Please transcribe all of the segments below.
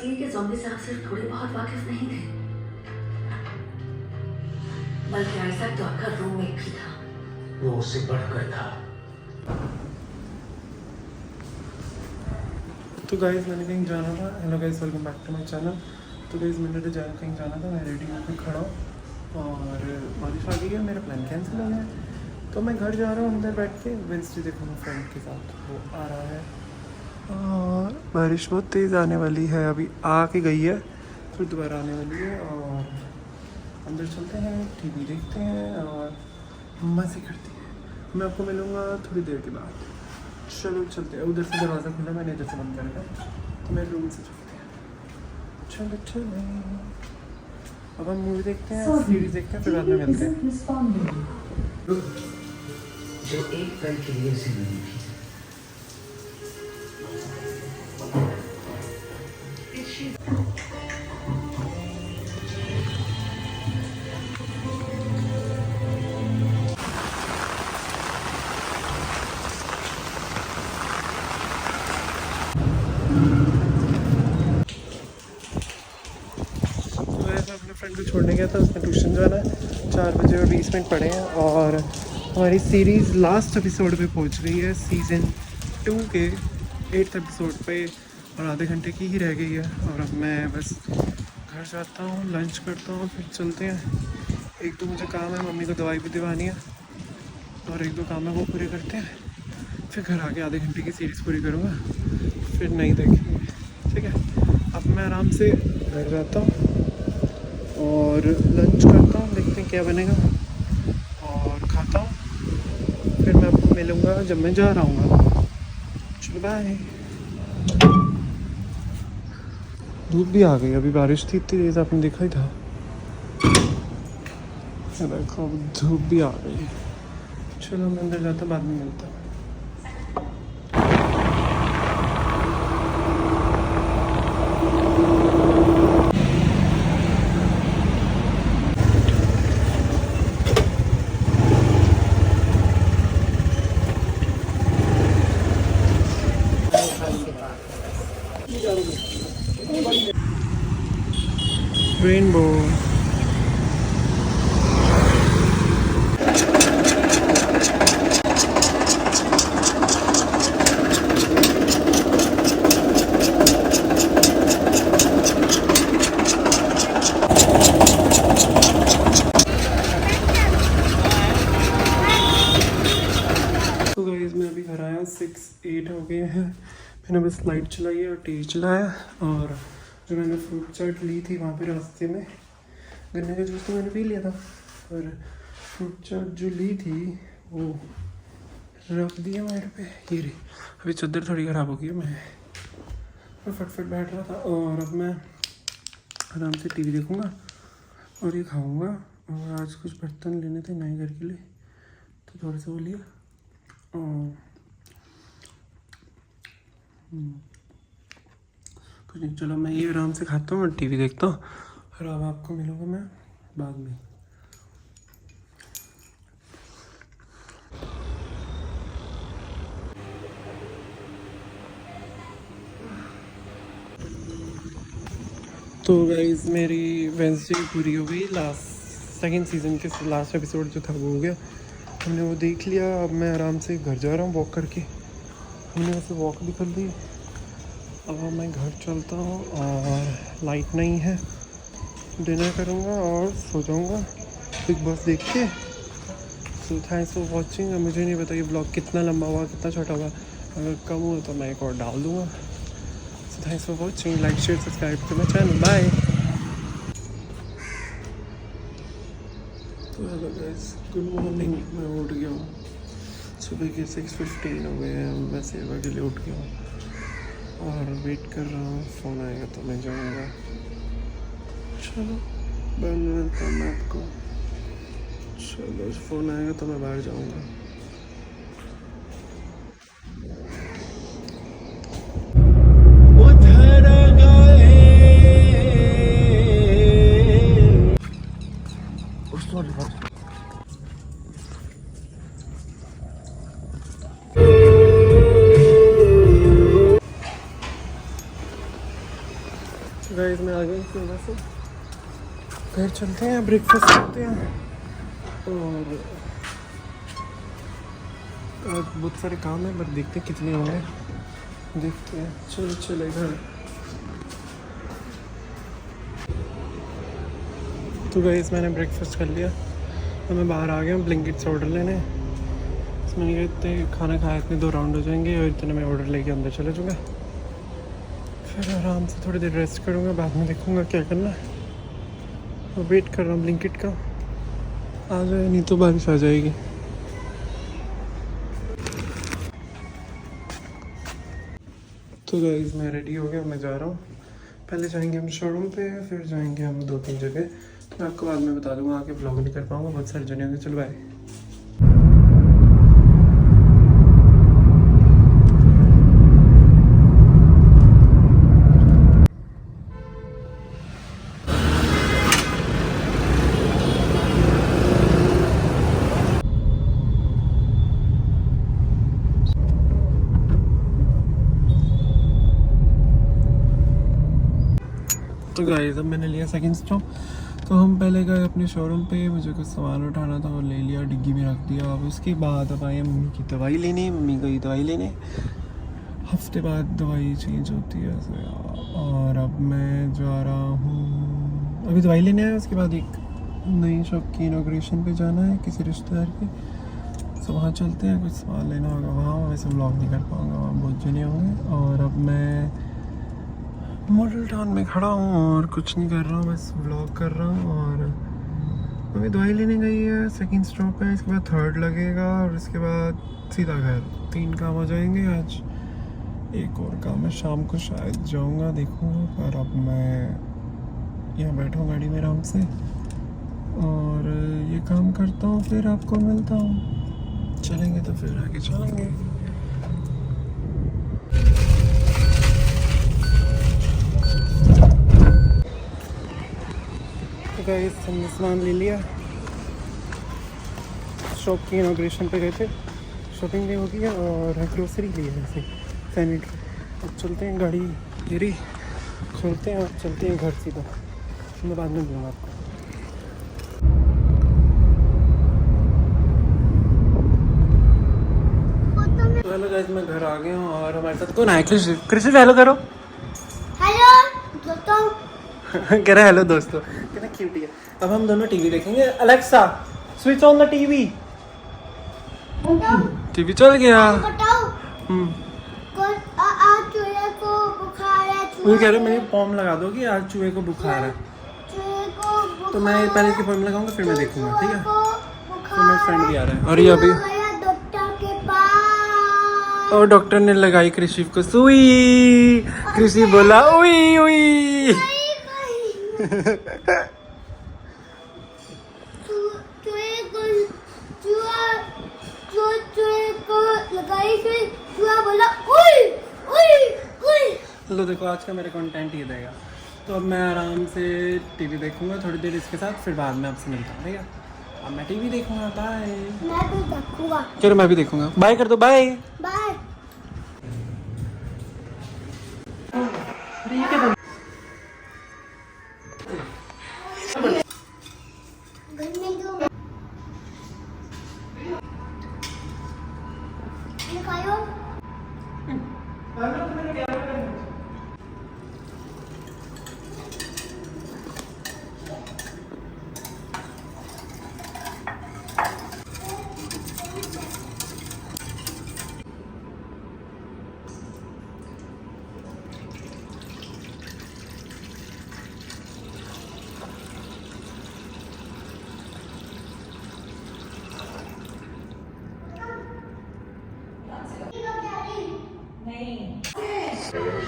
असली के ज़ॉम्बी से आप सिर्फ थोड़े बहुत वाकिफ नहीं थे, बल्कि आइजैक तो आपका रूममेट भी था। वो उससे बढ़कर था। तो गाइस मैंने कहीं जाना था। Hello guys, welcome back to my channel. तो गाइस मैंने तो कहीं जाना था, मैं रेडी होकर खड़ा हूँ और बारिश आ गई है, मेरा प्लान कैंसिल हो गया। तो मैं घर जा रहा हूँ अंदर बैठ के। वेंसडे देखो मैं फ्रेंड के साथ, वो आ रहा है और बारिश बहुत तेज़ आने वाली है। अभी आ के गई है, फिर दोबारा आने वाली है। और अंदर चलते हैं, टीवी देखते हैं और मज़े करते हैं। मैं आपको मिलूँगा थोड़ी देर के बाद। चलो चलते हैं। उधर से दरवाज़ा खुला, मैंने इधर से बंद करा था, तो मेरे रूम से चलते हैं। चलो चलो, अब हम मूवी देखते हैं, सीरीज देखते हैं, फिर बाद में मिलते हैं। जो एक पल के लिए से नहीं थी। अपने फ्रेंड को छोड़ने गया था, उसने ट्यूशन जाना है। 4 बजे और 20 मिनट पड़े हैं और हमारी सीरीज़ लास्ट एपिसोड पे पहुंच गई है, सीज़न 2 के 8th एपिसोड पे, और आधे घंटे की ही रह गई है। और अब मैं बस घर जाता हूँ, लंच करता हूँ, फिर चलते हैं। एक तो मुझे काम है, मम्मी को दवाई भी दिवानी है, और एक दो काम है वो पूरे करते हैं, फिर घर आके आधे घंटे की सीरीज़ पूरी करूँगा, फिर नहीं देखेंगे। ठीक है, अब मैं आराम से घर जाता हूँ और लंच करता हूँ, देखते हैं क्या बनेगा, और खाता हूँ। फिर मैं आपको मिलूँगा जब मैं जा रहा हूँ। चलो बाय। धूप भी आ गई, अभी बारिश थी इतनी तेज़, आपने देखा ही था। देखो अब धूप भी आ गई। चलो मैं अंदर जाता, बाद में मिलता हूँ। रेनबो। तो गाइस मैं अभी घर आया, 6-8 हो गए हैं। मैंने बस लाइट चलाई है और टीवी चलाया, और जो मैंने फ्रूट चाट ली थी वहाँ पे रास्ते में, गन्ने का जूस तो मैंने पी लिया था, पर फ्रूट चाट जो ली थी वो रख दिया मेरे पे। ये रही, अभी चादर थोड़ी ख़राब हो गई है, मैं फटफट बैठ रहा था। और अब मैं आराम से टीवी देखूँगा और ये खाऊँगा। और आज कुछ बर्तन लेने थे नए घर के लिए, तो थोड़े से वो लिए। और कुछ नहीं, चलो मैं ये आराम से खाता हूँ और टीवी देखता हूँ, फिर अब आपको मिलूँगा मैं बाद में। तो गाइस मेरी वेंसडे पूरी हो गई, सेकंड सीज़न के लास्ट एपिसोड जो था वो हो गया, हमने वो देख लिया। अब मैं आराम से घर जा रहा हूँ वॉक करके। हमने वैसे वॉक भी कर ली। अब मैं घर चलता हूँ और लाइट नहीं है, डिनर करूँगा और सो जाऊँगा बिग बॉस देख के। सो थैंक्स फॉर वॉचिंग। मुझे नहीं पता ये ब्लॉग कितना लंबा हुआ, कितना छोटा हुआ, अगर कम हुआ तो मैं एक और डाल दूँगा। So thanks for watching, like share subscribe to my channel, bye. तो हेलो गाइस, गुड मॉर्निंग। मैं उठ गया हूँ, सुबह के 6:15 हो गए हैं। मैं सेवा के लिए उठ गया हूँ और वेट कर रहा हूँ, फ़ोन आएगा तो मैं जाऊँगा। चलो बाद में मिलता हूँ मैं आपको। चलो फ़ोन आएगा तो मैं बाहर जाऊँगा। घर में आ गए इस वजह से घर चलते हैं, ब्रेकफास्ट करते हैं और आज बहुत सारे काम है, पर देखते हैं कितने होंगे, देखते हैं। चले घर। तो गाइस मैंने ब्रेकफास्ट कर लिया, तो मैं बाहर आ गया हूँ ब्लिंकिट से ऑर्डर लेने। इसमें मैंने इतने खाना खाया, इतने 2 राउंड हो जाएंगे और इतने मैं ऑर्डर लेके अंदर चले जाऊँगा। फिर आराम से थोड़ी देर रेस्ट करूँगा, बाद में देखूँगा क्या करना है। और वेट कर रहा हूँ ब्लिंकिट का, आ जाए, नहीं तो बारिश आ जाएगी। तो गाइस मैं रेडी हो गया, मैं जा रहा हूँ। पहले जाएंगे हम शोरूम पे, फिर जाएंगे हम 2-3 जगह, तो मैं आपको बाद में बता दूँगा। आके ब्लॉग नहीं कर पाऊँगा, बहुत सारे जने होंगे। चलो बाय। तो गाइस अब मैंने लिया सेकंड स्टॉप। तो हम पहले गए अपने शोरूम पे, मुझे कुछ सामान उठाना था और ले लिया, डिग्गी में रख दिया। अब उसके बाद अब आए मम्मी की दवाई लेने, मम्मी गई दवाई लेने। हफ्ते बाद दवाई चेंज होती है ऐसे। और अब मैं जा रहा हूँ, अभी दवाई लेने आया, उसके बाद एक नई शॉप की इनॉग्रेशन पे जाना है किसी रिश्तेदार के, तो वहाँ चलते हैं, कुछ सामान लेना होगा वहाँ। वैसे व्लॉग नहीं कर पाऊँगा, वहाँ बहुत जने होंगे। और अब मैं मॉडल टाउन में खड़ा हूँ और कुछ नहीं कर रहा हूँ, बस व्लॉग कर रहा हूँ। और अभी दवाई लेने गई है, सेकंड स्टॉप है, इसके बाद थर्ड लगेगा और इसके बाद सीधा घर। 3 काम हो जाएंगे आज। एक और काम है, शाम को शायद जाऊँगा, देखूँगा। पर अब मैं यहाँ बैठा हूँ गाड़ी में आराम से और ये काम करता हूँ, फिर आपको मिलता हूँ। चलेंगे तो फिर आगे चलेंगे। गाइस हमने सामान ले लिया, शॉप की इनॉग्रेशन पे गए थे, शॉपिंग भी हो गई है और ग्रोसरी ली है ऐसे सैनिटरी। अब चलते हैं, गाड़ी गिरी, चलते हैं और चलते हैं घर सीधा। मैं बाद में दूँगा आपको। तो हेलो गाइस, मैं घर आ गया हूँ और हमारे साथ कौन आया? कृषि हेलो करो। हेलो दोस्तों। कह रहा हेलो दोस्तों, कितना क्यूट है। अब हम दोनों टीवी देखेंगे। Alexa switch on the TV. TV चल गया। बताओ आज चूहे को बुखार है। वो कह रहे मेरी फॉर्म लगा दो कि आज चूहे को बुखार है, चूहे को बुखार, तो मैं पहले इसकी फॉर्म लगाऊंगा, फिर मैं देखूंगा, ठीक है। बुखार तो मेरा फ्रेंड भी आ रहा है और ये अभी गया डॉक्टर के पास। और डॉक्टर ने लगाई कृषि को सुई। कृषि बोला उई उई। चूहे को लगाई सुई, चूहा बोला उई उई उई। लो देखो, आज का मेरा कंटेंट ये रहेगा। तो अब मैं आराम से टीवी देखूंगा थोड़ी देर इसके साथ, फिर बाद में आपसे मिलता हूँ, ठीक है। अब मैं टीवी देखूंगा, बाय। मैं भी देखूंगा। चलो मैं भी देखूंगा, बाय कर दो, बाय। बाय। घर में जो खायो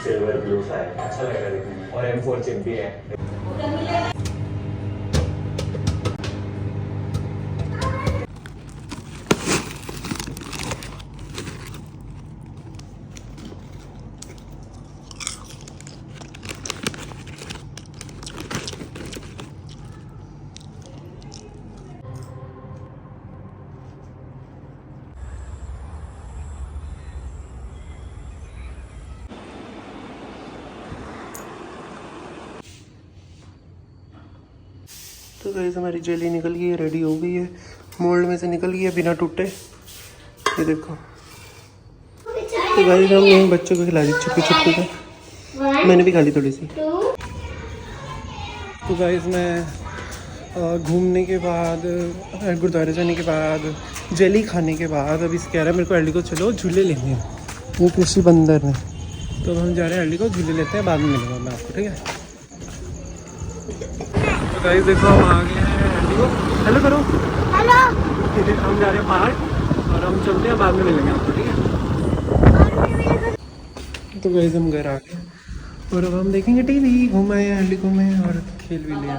सिल्वर ब्लू फायर अच्छा लग रहा है देखने में, और M4 चिप भी है। तो गाइस हमारी जेली निकल गई है, रेडी हो गई है, मोल्ड में से निकल गई है बिना टूटे। ये देखो। तो गाइस हमने बच्चों को खिला दी छुपी छुपी के, मैंने भी खा ली थोड़ी सी। तो गाइस मैं घूमने के बाद, गुरुद्वारे जाने के बाद, जेली खाने के बाद अभी कह रहा है मेरे को एल्डी को चलो झूले लेने हैं। वो कृषि बंदर ने, तो हम जा रहे हैं एल्डी को झूले लेते हैं, बाद में मिलूंगा मैं आपको, ठीक है। तो गाइस देखो हम आ गए हैं एल्डी को, हेलो करो, हेलो। हम जा रहे हैं बाहर और हम चलते हैं, बाद में मिलेंगे आपको, ठीक है। तो गाइस हम घर आ गए और अब हम देखेंगे टीवी, घूमाए एल्डी घूमे और खेल भी लिया।